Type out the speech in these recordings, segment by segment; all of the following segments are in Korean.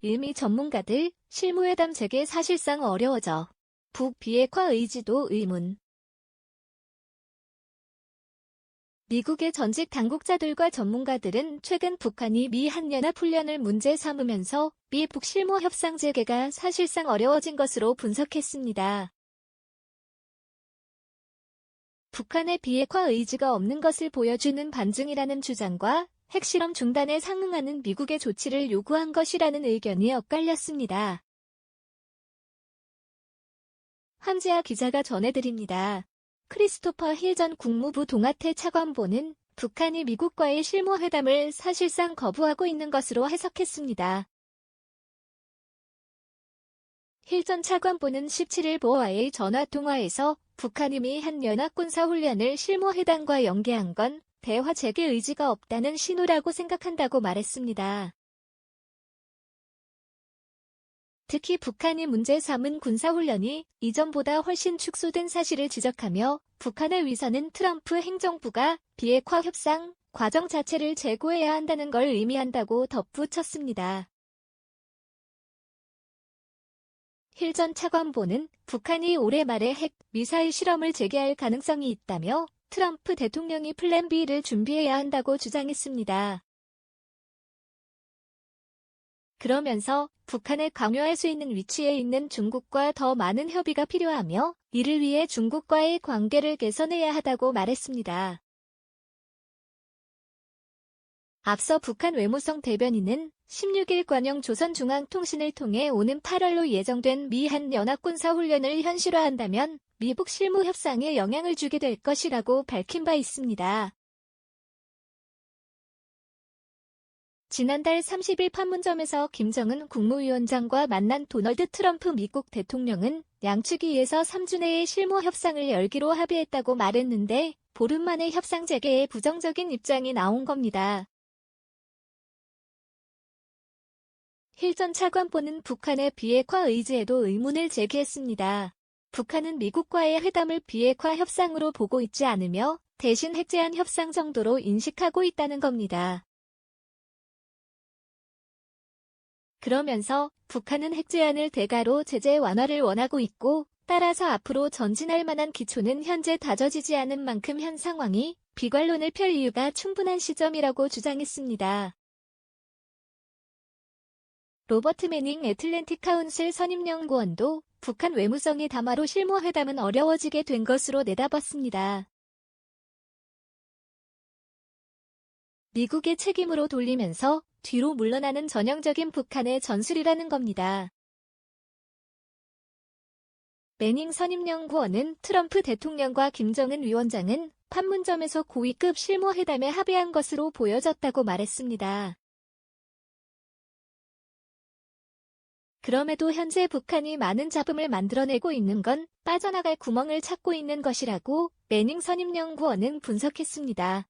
일미 전문가들, 실무회담 재개 사실상 어려워져. 북비핵화 의지도 의문. 미국의 전직 당국자들과 전문가들은 최근 북한이 미 한연합훈련을 문제 삼으면서 미북 실무 협상 재개가 사실상 어려워진 것으로 분석했습니다. 북한의 비핵화 의지가 없는 것을 보여주는 반증이라는 주장과 핵실험 중단에 상응하는 미국의 조치를 요구한 것이라는 의견이 엇갈렸습니다. 함지아 기자가 전해드립니다. 크리스토퍼 힐 전 국무부 동아태 차관보는 북한이 미국과의 실무회담을 사실상 거부하고 있는 것으로 해석했습니다. 힐 전 차관보는 17일 보와의 전화통화에서 북한이 미 한연합군사훈련을 실무회담과 연계한 건 대화 재개 의지가 없다는 신호라고 생각한다고 말했습니다. 특히 북한이 문제 삼은 군사훈련이 이전보다 훨씬 축소된 사실을 지적하며 북한의 위선은 트럼프 행정부가 비핵화 협상 과정 자체를 재고해야 한다는 걸 의미한다고 덧붙였습니다. 힐 전 차관보는 북한이 올해 말에 핵, 미사일 실험을 재개할 가능성이 있다며 트럼프 대통령이 플랜 B를 준비해야 한다고 주장했습니다. 그러면서 북한을 강요할 수 있는 위치에 있는 중국과 더 많은 협의가 필요하며 이를 위해 중국과의 관계를 개선해야 하다고 말했습니다. 앞서 북한 외무성 대변인은 16일 관영 조선중앙통신을 통해 오는 8월로 예정된 미 한연합군사훈련을 현실화한다면 미북 실무 협상에 영향을 주게 될 것이라고 밝힌 바 있습니다. 지난달 30일 판문점에서 김정은 국무위원장과 만난 도널드 트럼프 미국 대통령은 양측이 이에서 3주 내에 실무 협상을 열기로 합의했다고 말했는데 보름 만에 협상 재개에 부정적인 입장이 나온 겁니다. 힐 전 차관보는 북한의 비핵화 의지에도 의문을 제기했습니다. 북한은 미국과의 회담을 비핵화 협상으로 보고 있지 않으며 대신 핵제한 협상 정도로 인식하고 있다는 겁니다. 그러면서 북한은 핵제한을 대가로 제재 완화를 원하고 있고 따라서 앞으로 전진할 만한 기초는 현재 다져지지 않은 만큼 현 상황이 비관론을 펼 이유가 충분한 시점이라고 주장했습니다. 로버트 매닝 애틀랜틱 카운슬 선임연구원도 북한 외무성의 담화로 실무회담은 어려워지게 된 것으로 내다봤습니다. 미국의 책임으로 돌리면서 뒤로 물러나는 전형적인 북한의 전술이라는 겁니다. 매닝 선임연구원은 트럼프 대통령과 김정은 위원장은 판문점에서 고위급 실무회담에 합의한 것으로 보여졌다고 말했습니다. 그럼에도 현재 북한이 많은 잡음을 만들어내고 있는 건 빠져나갈 구멍을 찾고 있는 것이라고 매닝 선임연구원은 분석했습니다.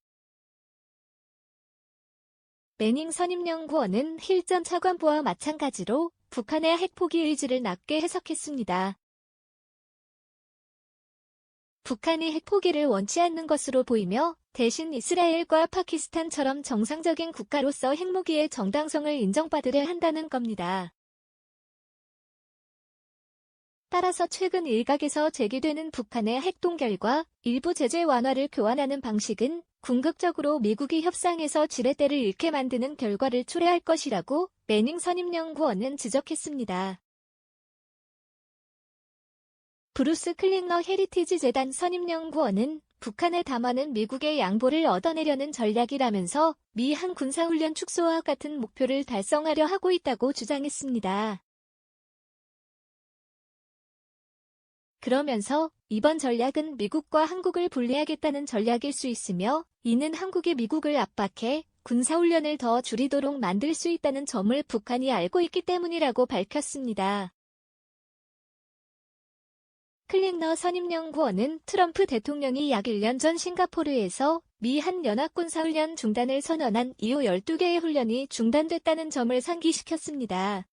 매닝 선임연구원은 힐 전 차관보와 마찬가지로 북한의 핵포기 의지를 낮게 해석했습니다. 북한이 핵포기를 원치 않는 것으로 보이며 대신 이스라엘과 파키스탄처럼 정상적인 국가로서 핵무기의 정당성을 인정받으려 한다는 겁니다. 따라서 최근 일각에서 제기되는 북한의 핵동결과 일부 제재 완화를 교환하는 방식은 궁극적으로 미국이 협상에서 지렛대를 잃게 만드는 결과를 초래할 것이라고 매닝 선임연구원은 지적했습니다. 브루스 클린너 헤리티지 재단 선임연구원은 북한의 담화는 미국의 양보를 얻어내려는 전략이라면서 미 한 군사훈련 축소와 같은 목표를 달성하려 하고 있다고 주장했습니다. 그러면서 이번 전략은 미국과 한국을 분리하겠다는 전략일 수 있으며 이는 한국이 미국을 압박해 군사훈련을 더 줄이도록 만들 수 있다는 점을 북한이 알고 있기 때문이라고 밝혔습니다. 클린너 선임연구원은 트럼프 대통령이 약 1년 전 싱가포르에서 미 한연합군사훈련 중단을 선언한 이후 12개의 훈련이 중단됐다는 점을 상기시켰습니다.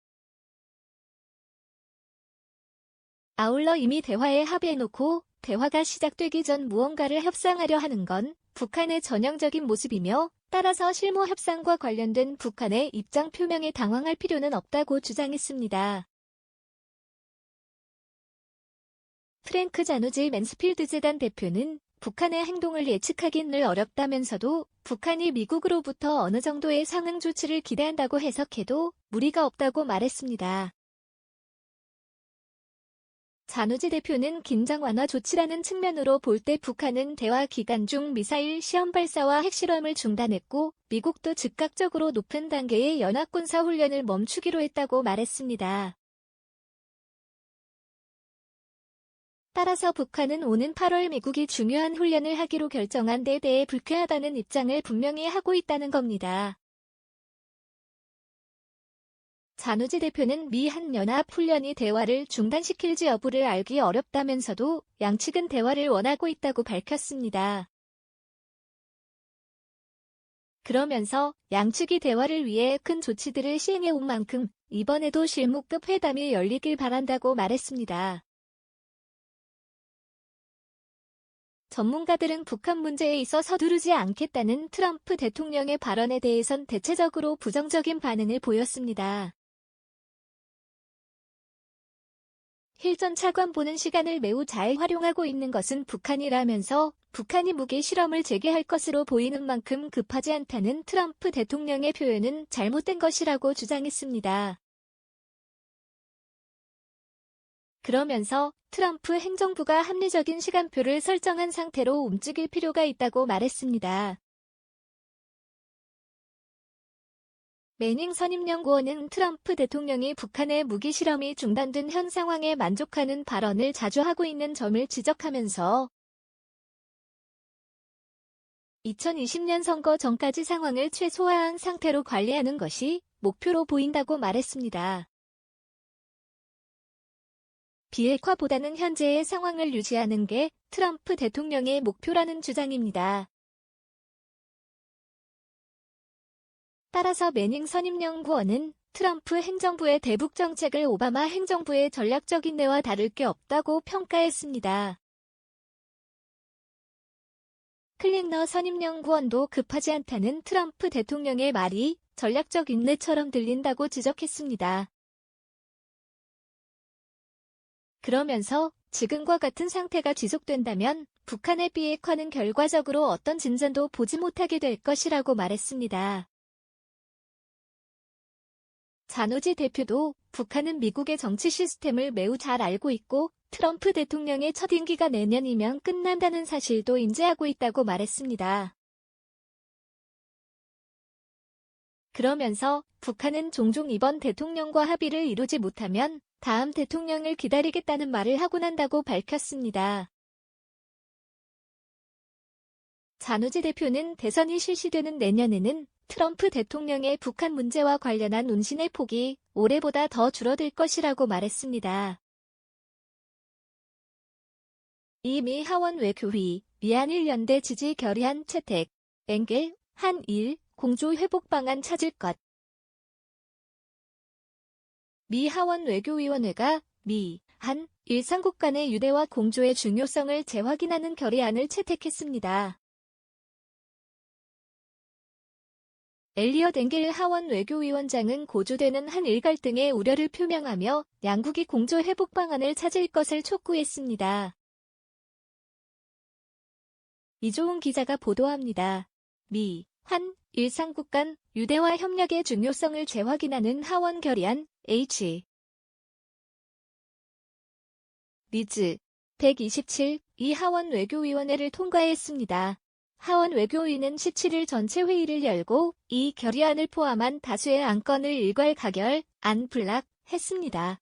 아울러 이미 대화에 합의해놓고 대화가 시작되기 전 무언가를 협상하려 하는 건 북한의 전형적인 모습이며 따라서 실무 협상과 관련된 북한의 입장 표명에 당황할 필요는 없다고 주장했습니다. 프랭크 자누지 맨스필드 재단 대표는 북한의 행동을 예측하긴 늘 어렵다면서도 북한이 미국으로부터 어느 정도의 상응 조치를 기대한다고 해석해도 무리가 없다고 말했습니다. 자누지 대표는 긴장 완화 조치라는 측면으로 볼 때 북한은 대화 기간 중 미사일 시험 발사와 핵실험을 중단했고 미국도 즉각적으로 높은 단계의 연합군사 훈련을 멈추기로 했다고 말했습니다. 따라서 북한은 오는 8월 미국이 중요한 훈련을 하기로 결정한 데 대해 불쾌하다는 입장을 분명히 하고 있다는 겁니다. 자누지 대표는 미 한연합 훈련이 대화를 중단시킬지 여부를 알기 어렵다면서도 양측은 대화를 원하고 있다고 밝혔습니다. 그러면서 양측이 대화를 위해 큰 조치들을 시행해온 만큼 이번에도 실무급 회담이 열리길 바란다고 말했습니다. 전문가들은 북한 문제에 있어 서두르지 않겠다는 트럼프 대통령의 발언에 대해선 대체적으로 부정적인 반응을 보였습니다. 힐전 차관보는 시간을 매우 잘 활용하고 있는 것은 북한이라면서 북한이 무기 실험을 재개할 것으로 보이는 만큼 급하지 않다는 트럼프 대통령의 표현은 잘못된 것이라고 주장했습니다. 그러면서 트럼프 행정부가 합리적인 시간표를 설정한 상태로 움직일 필요가 있다고 말했습니다. 매닝 선임연구원은 트럼프 대통령이 북한의 무기 실험이 중단된 현 상황에 만족하는 발언을 자주 하고 있는 점을 지적하면서 2020년 선거 전까지 상황을 최소화한 상태로 관리하는 것이 목표로 보인다고 말했습니다. 비핵화보다는 현재의 상황을 유지하는 게 트럼프 대통령의 목표라는 주장입니다. 따라서 매닝 선임연구원은 트럼프 행정부의 대북 정책을 오바마 행정부의 전략적 인내와 다를 게 없다고 평가했습니다. 클링너 선임연구원도 급하지 않다는 트럼프 대통령의 말이 전략적 인내처럼 들린다고 지적했습니다. 그러면서 지금과 같은 상태가 지속된다면 북한의 비핵화는 결과적으로 어떤 진전도 보지 못하게 될 것이라고 말했습니다. 자누지 대표도 북한은 미국의 정치 시스템을 매우 잘 알고 있고 트럼프 대통령의 첫 임기가 내년이면 끝난다는 사실도 인지하고 있다고 말했습니다. 그러면서 북한은 종종 이번 대통령과 합의를 이루지 못하면 다음 대통령을 기다리겠다는 말을 하곤 한다고 밝혔습니다. 자누지 대표는 대선이 실시되는 내년에는 트럼프 대통령의 북한 문제와 관련한 운신의 폭이 올해보다 더 줄어들 것이라고 말했습니다. 이 미 하원 외교위, 미한일 연대 지지 결의안 채택, 엥겔, 한일, 공조 회복 방안 찾을 것. 미 하원 외교위원회가 미, 한, 일 삼국 간의 유대와 공조의 중요성을 재확인하는 결의안을 채택했습니다. 엘리엇 엥겔 하원 외교위원장은 고조되는 한일 갈등의 우려를 표명하며 양국이 공조 회복 방안을 찾을 것을 촉구했습니다. 이조은 기자가 보도합니다. 미, 한, 일 삼국 간 유대화 협력의 중요성을 재확인하는 하원 결의안 H. 리즈 127, 이 하원 외교위원회를 통과했습니다. 하원 외교위는 17일 전체 회의를 열고 이 결의안을 포함한 다수의 안건을 일괄 가결, 안블락했습니다.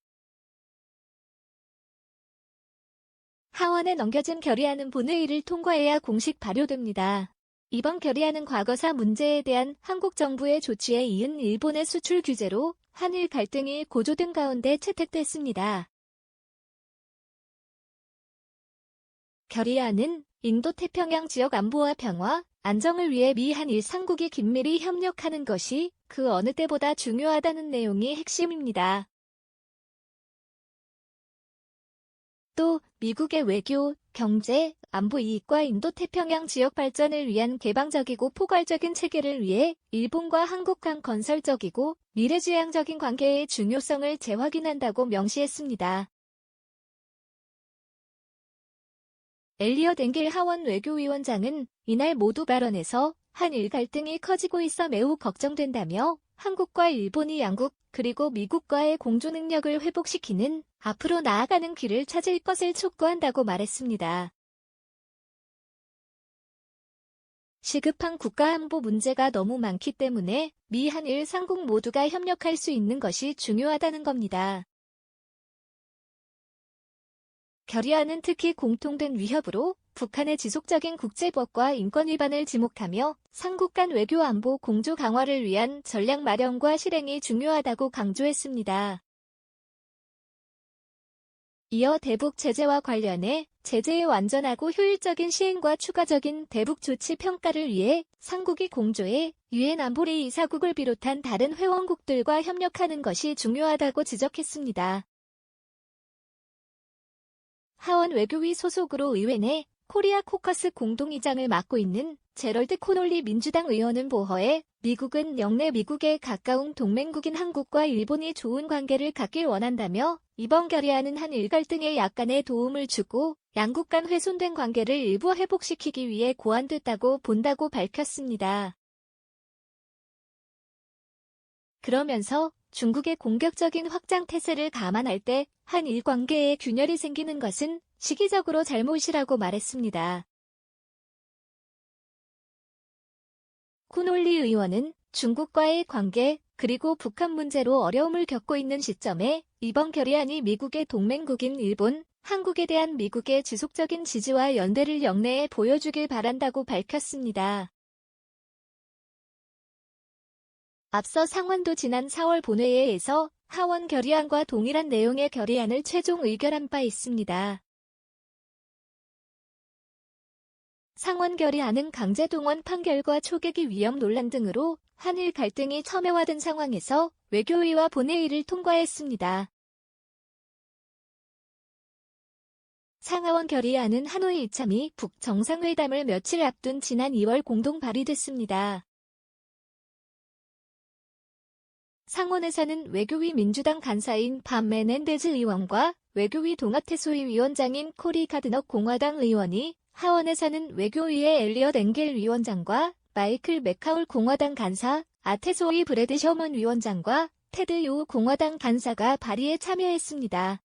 하원에 넘겨진 결의안은 본회의를 통과해야 공식 발효됩니다. 이번 결의안은 과거사 문제에 대한 한국 정부의 조치에 이은 일본의 수출 규제로 한일 갈등이 고조된 가운데 채택됐습니다. 결의안은 인도태평양 지역 안보와 평화, 안정을 위해 미 한일 삼국이 긴밀히 협력하는 것이 그 어느 때보다 중요하다는 내용이 핵심입니다. 또 미국의 외교, 경제, 안보 이익과 인도태평양 지역 발전을 위한 개방적이고 포괄적인 체계를 위해 일본과 한국 간 건설적이고 미래지향적인 관계의 중요성을 재확인한다고 명시했습니다. 엘리엇 앵겔 하원 외교위원장은 이날 모두 발언에서 한일 갈등이 커지고 있어 매우 걱정된다며 한국과 일본이 양국 그리고 미국과의 공조 능력을 회복시키는 앞으로 나아가는 길을 찾을 것을 촉구한다고 말했습니다. 시급한 국가안보 문제가 너무 많기 때문에 미 한일 삼국 모두가 협력할 수 있는 것이 중요하다는 겁니다. 결의안은 특히 공통된 위협으로 북한의 지속적인 국제법과 인권 위반을 지목하며 삼국 간 외교 안보 공조 강화를 위한 전략 마련과 실행이 중요하다고 강조했습니다. 이어 대북 제재와 관련해 제재의 완전하고 효율적인 시행과 추가적인 대북 조치 평가를 위해 삼국이 공조해 유엔 안보리 이사국을 비롯한 다른 회원국들과 협력하는 것이 중요하다고 지적했습니다. 하원 외교위 소속으로 의회 내 코리아 코커스 공동의장을 맡고 있는 제럴드 코놀리 민주당 의원은 보허에 미국은 영내 미국에 가까운 동맹국인 한국과 일본이 좋은 관계를 갖길 원한다며 이번 결의안은 한일 갈등에 약간의 도움을 주고 양국 간 훼손된 관계를 일부 회복시키기 위해 고안됐다고 본다고 밝혔습니다. 그러면서 중국의 공격적인 확장 태세를 감안할 때 한일 관계에 균열이 생기는 것은 시기적으로 잘못이라고 말했습니다. 코놀리 의원은 중국과의 관계 그리고 북한 문제로 어려움을 겪고 있는 시점에 이번 결의안이 미국의 동맹국인 일본, 한국에 대한 미국의 지속적인 지지와 연대를 영내에 보여주길 바란다고 밝혔습니다. 앞서 상원도 지난 4월 본회의에서 하원 결의안과 동일한 내용의 결의안을 최종 의결한 바 있습니다. 상원 결의안은 강제동원 판결과 초계기 위험 논란 등으로 한일 갈등이 첨예화된 상황에서 외교위와 본회의를 통과했습니다. 상하원 결의안은 하노이 2차 미 북 정상회담을 며칠 앞둔 지난 2월 공동 발의됐습니다. 상원에서는 외교위 민주당 간사인 반 메넨데즈 의원과 외교위 동아태소위 위원장인 코리 카드넉 공화당 의원이 하원에서는 외교위의 엘리엇 앵겔 위원장과 마이클 맥카울 공화당 간사, 아태소위 브래드 셔먼 위원장과 테드 요 공화당 간사가 발의에 참여했습니다.